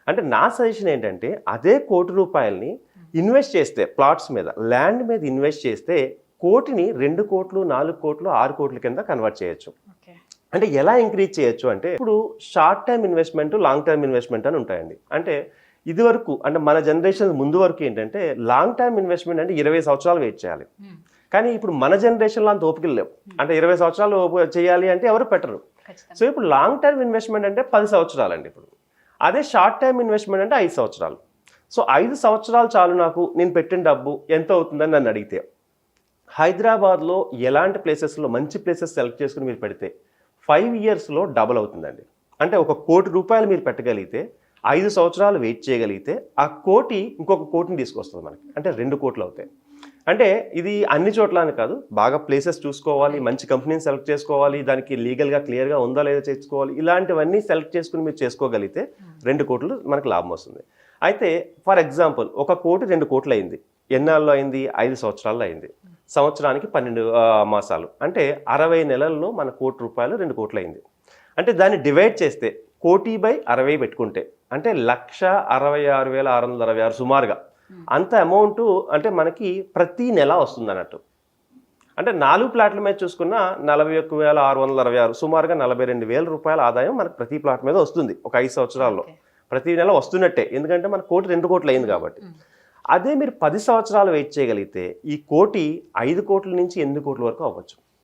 అంటే నా సజెషన్ ఏంటంటే అదే ₹1,00,00,000 ఇన్వెస్ట్ చేస్తే ప్లాట్స్ మీద, ల్యాండ్ మీద ఇన్వెస్ట్ చేస్తే కోటిని 2 కోట్లు, 4 కోట్లు, 6 కోట్ల కింద కన్వర్ట్ చేయొచ్చు. అంటే ఎలా ఇంక్రీజ్ చేయొచ్చు అంటే ఇప్పుడు short term investment, long term investment అని ఉంటాయండి. అంటే ఇది వరకు అంటే మన జనరేషన్ ముందు వరకు ఏంటంటే లాంగ్ టర్మ్ ఇన్వెస్ట్మెంట్ అంటే 20 సంవత్సరాలు వెయిట్ చేయాలి. కానీ ఇప్పుడు మన జనరేషన్లో అంత ఓపికలు లేవు. అంటే 20 సంవత్సరాలు చేయాలి అంటే ఎవరు పెట్టరు. సో ఇప్పుడు లాంగ్ టర్మ్ ఇన్వెస్ట్మెంట్ అంటే 10 సంవత్సరాలు అండి. ఇప్పుడు అదే షార్ట్ టర్మ్ ఇన్వెస్ట్మెంట్ అంటే 5 సంవత్సరాలు. సో 5 సంవత్సరాలు చాలు నాకు, నేను పెట్టిన డబ్బు ఎంత అవుతుందని నన్ను అడిగితే హైదరాబాద్లో ఎలాంటి ప్లేసెస్లో మంచి ప్లేసెస్ సెలెక్ట్ చేసుకుని మీరు పెడితే 5 ఇయర్స్లో డబుల్ అవుతుందండి. అంటే ₹1,00,00,000 మీరు పెట్టగలిగితే 5 సంవత్సరాలు వెయిట్ చేయగలిగితే ఆ కోటి ఇంకొక కోటిని తీసుకొస్తుంది మనకి. అంటే 2 కోట్లు అవుతాయి. అంటే ఇది అన్ని చోట్ల అని కాదు, బాగా ప్లేసెస్ చూసుకోవాలి, మంచి కంపెనీని సెలెక్ట్ చేసుకోవాలి, దానికి లీగల్గా క్లియర్గా ఉందా లేదా చేసుకోవాలి. ఇలాంటివన్నీ సెలెక్ట్ చేసుకుని మీరు చేసుకోగలిగితే 2 కోట్లు మనకు లాభం వస్తుంది. అయితే ఫర్ ఎగ్జాంపుల్ 1 కోటి 2 కోట్లు అయింది. ఎన్నాళ్ళు అయింది? 5 సంవత్సరాల్లో అయింది. సంవత్సరానికి 12 మాసాలు అంటే 60 నెలల్లో మన ₹1,00,00,000 2 కోట్లు అయింది. అంటే దాన్ని డివైడ్ చేస్తే 1,00,00,000/60 పెట్టుకుంటే అంటే 1,66,666 సుమారుగా అంత అమౌంట్ అంటే మనకి ప్రతి నెల వస్తుంది అన్నట్టు. అంటే 4 ప్లాట్ల మీద చూసుకున్న 41,666 సుమారుగా ₹42,000 ఆదాయం మనకు ప్రతి ప్లాట్ మీద వస్తుంది ఒక 5 సంవత్సరాల్లో. ప్రతి నెల వస్తున్నట్టే, ఎందుకంటే మన కోటి 2 కోట్లు అయింది కాబట్టి. అదే మీరు 10 సంవత్సరాలు వెయిట్ చేయగలిగితే ఈ కోటి 5 కోట్ల నుంచి 8 కోట్ల వరకు అవ్వచ్చు.